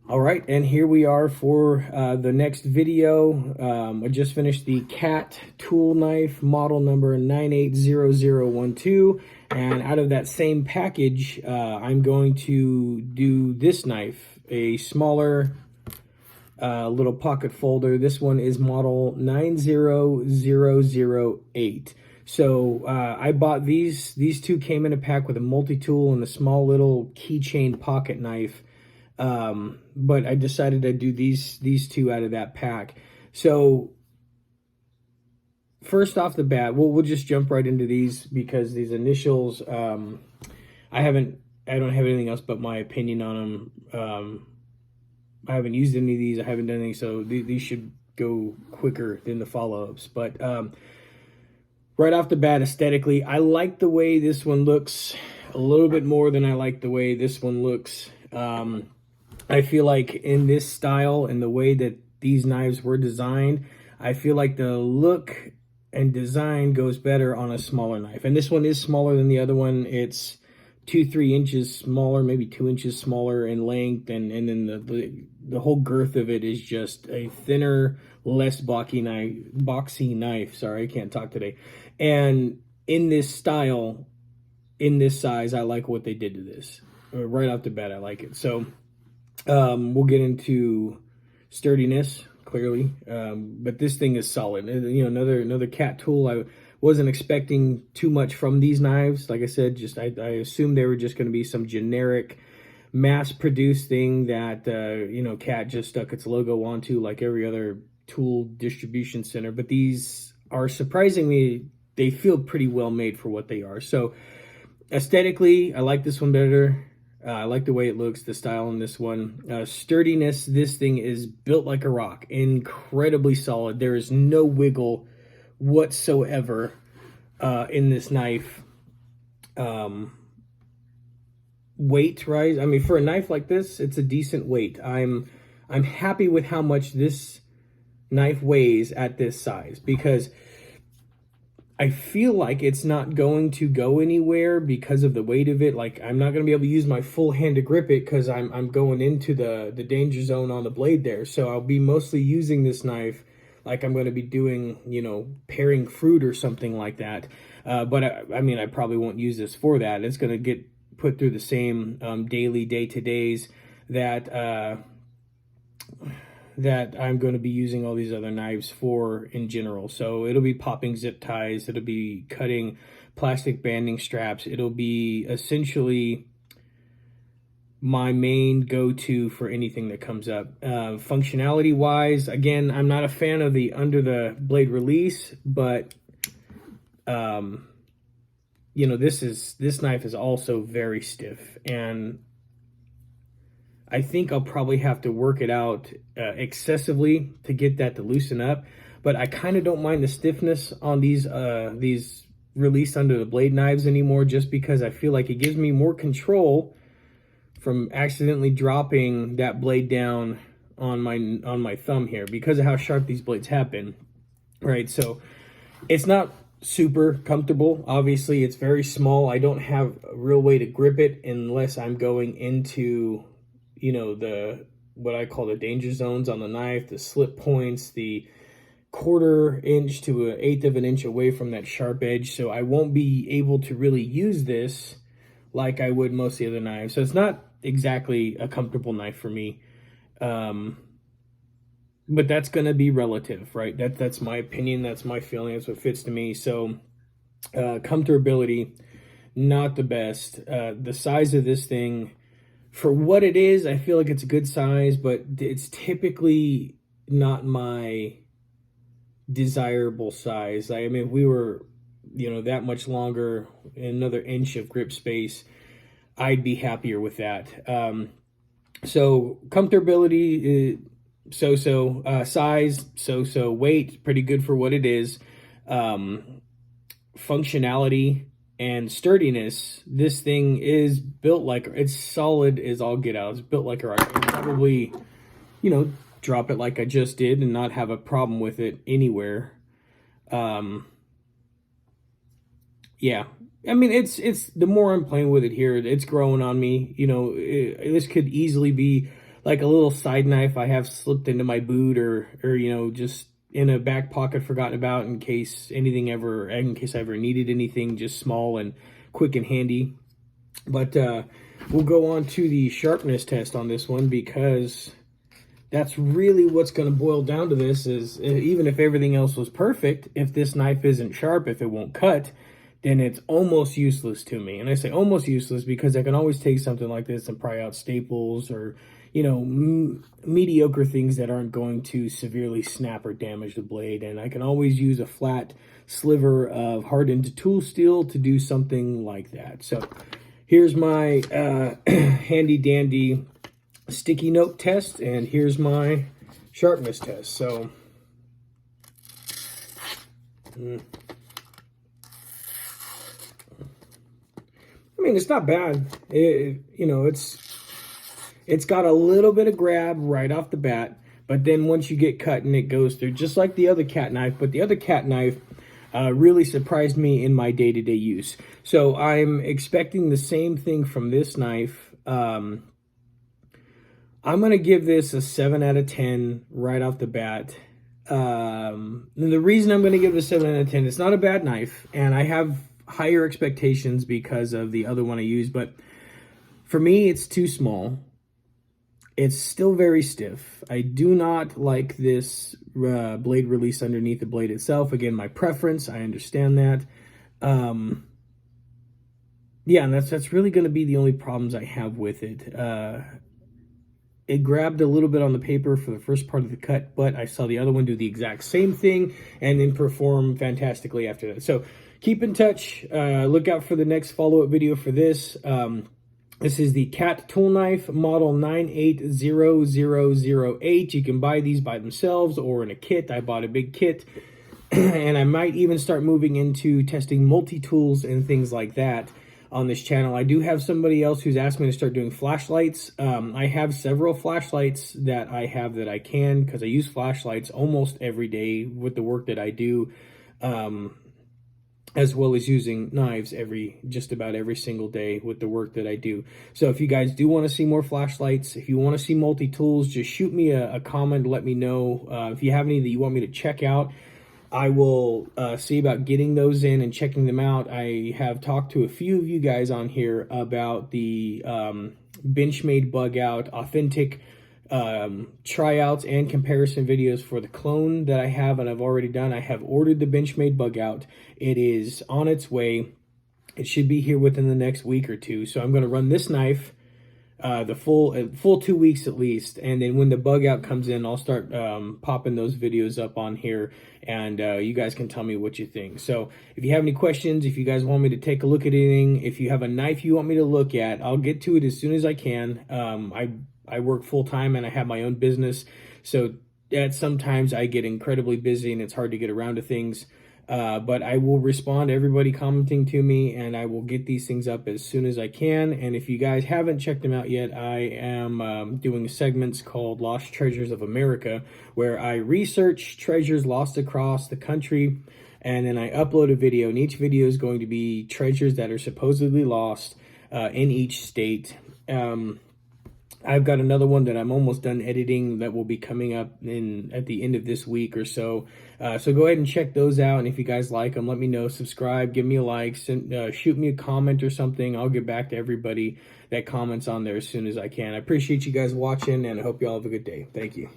All right, and here we are for the next video. I just finished the CAT tool knife model number 980012, and out of that same package, I'm going to do this knife, a smaller little pocket folder. This one is model 90008. So I bought these two came in a pack with a multi-tool and a small little keychain pocket knife. But I decided I'd do these two out of that pack. So first off the bat, we'll just jump right into these because these initials, I don't have anything else but my opinion on them. I haven't used any of these. I haven't done any, so these should go quicker than the follow-ups. But right off the bat, aesthetically, I like the way this one looks a little bit more than I like the way this one looks. I feel like in this style and the way that these knives were designed, I feel like the look and design goes better on a smaller knife. And this one is smaller than the other one. It's 2-3 inches smaller, maybe 2 inches smaller in length, and then the whole girth of it is just a thinner, less boxy knife. Sorry, I can't talk today. And in this style, in this size, I like what they did to this. Right off the bat, I like it. So we'll get into sturdiness, clearly, but this thing is solid. You know, another CAT tool. I wasn't expecting too much from these knives. Like I said, just I assumed they were just going to be some generic mass-produced thing that you know, CAT just stuck its logo onto like every other tool distribution center. But these are surprisingly, they feel pretty well made for what they are. So aesthetically, I like this one better. I like the way it looks, the style in this one. Sturdiness, this thing is built like a rock. Incredibly solid. There is no wiggle whatsoever in this knife. Weight, right? I mean, for a knife like this, it's a decent weight. I'm happy with how much this knife weighs at this size, because I feel like it's not going to go anywhere because of the weight of it. Like, I'm not going to be able to use my full hand to grip it because I'm going into the danger zone on the blade there. So I'll be mostly using this knife like I'm going to be doing, you know, paring fruit or something like that. But I mean, I probably won't use this for that. It's going to get put through the same daily, day-to-days that that I'm going to be using all these other knives for in general. So it'll be popping zip ties, it'll be cutting plastic banding straps, it'll be essentially my main go-to for anything that comes up. Functionality wise, again, I'm not a fan of the under the blade release, but you know, this knife is also very stiff, and I think I'll probably have to work it out excessively to get that to loosen up. But I kind of don't mind the stiffness on these released under the blade knives anymore, just because I feel like it gives me more control from accidentally dropping that blade down on my thumb here, because of how sharp these blades have been. Right, so it's not super comfortable. Obviously, it's very small. I don't have a real way to grip it unless I'm going into, you know, what I call the danger zones on the knife, the slip points, the 1/4 inch to 1/8 of an inch away from that sharp edge. So I won't be able to really use this like I would most of the other knives. So it's not exactly a comfortable knife for me. But that's going to be relative, right? That's my opinion. That's my feeling. That's what fits to me. So comfortability, not the best. The size of this thing, for what it is, I feel like it's a good size, but it's typically not my desirable size. I mean, if we were, you know, that much longer, another inch of grip space, I'd be happier with that. So comfortability, so-so. Size, so-so. Weight, pretty good for what it is. Functionality and sturdiness, this thing is built like, it's solid as all get out. It's built like a rock. I can probably, you know, drop it like I just did and not have a problem with it anywhere. Yeah, I mean, it's the more I'm playing with it here, it's growing on me. You know, this could easily be like a little side knife I have slipped into my boot, or you know, just in a back pocket forgotten about in case I ever needed anything, just small and quick and handy. But we'll go on to the sharpness test on this one, because that's really what's going to boil down to this. Is even if everything else was perfect, if this knife isn't sharp, if it won't cut, then it's almost useless to me. And I say almost useless because I can always take something like this and pry out staples, or you know, mediocre things that aren't going to severely snap or damage the blade. And I can always use a flat sliver of hardened tool steel to do something like that. So here's my handy dandy sticky note test, and here's my sharpness test. So I mean, it's not bad. You know, it's got a little bit of grab right off the bat, but then once you get cutting, it goes through just like the other cat knife. But the other cat knife really surprised me in my day-to-day use. So I'm expecting the same thing from this knife. I'm going to give this a 7 out of 10 right off the bat. And the reason I'm going to give it a 7 out of 10, it's not a bad knife, and I have higher expectations because of the other one I used, but for me, it's too small. It's still very stiff. I do not like this blade release underneath the blade itself. Again, my preference, I understand that. Yeah, and that's really going to be the only problems I have with it. It grabbed a little bit on the paper for the first part of the cut, but I saw the other one do the exact same thing and then perform fantastically after that. So keep in touch. Look out for the next follow-up video for this. This is the Cat Tool Knife model 980008. You can buy these by themselves or in a kit. I bought a big kit. And I might even start moving into testing multi-tools and things like that on this channel. I do have somebody else who's asked me to start doing flashlights. I have several flashlights that I have that I can, because I use flashlights almost every day with the work that I do. As well as using knives just about every single day with the work that I do. So if you guys do want to see more flashlights, if you want to see multi-tools, just shoot me a comment, let me know. If you have any that you want me to check out, I will see about getting those in and checking them out. I have talked to a few of you guys on here about the Benchmade Bug Out authentic tryouts and comparison videos for the clone that I have and I've already done. I have ordered the Benchmade Bug Out. It is on its way. It should be here within the next week or two. So I'm going to run this knife the full 2 weeks at least, and then when the Bug Out comes in, I'll start popping those videos up on here, and you guys can tell me what you think. So if you have any questions, if you guys want me to take a look at anything, if you have a knife you want me to look at, I'll get to it as soon as I can. I work full-time and I have my own business, so sometimes I get incredibly busy and it's hard to get around to things. But I will respond to everybody commenting to me, and I will get these things up as soon as I can. And if you guys haven't checked them out yet, I am doing segments called Lost Treasures of America, where I research treasures lost across the country, and then I upload a video, and each video is going to be treasures that are supposedly lost in each state. I've got another one that I'm almost done editing that will be coming up at the end of this week or so. So go ahead and check those out. And if you guys like them, let me know. Subscribe, give me a like, shoot me a comment or something. I'll get back to everybody that comments on there as soon as I can. I appreciate you guys watching, and I hope you all have a good day. Thank you.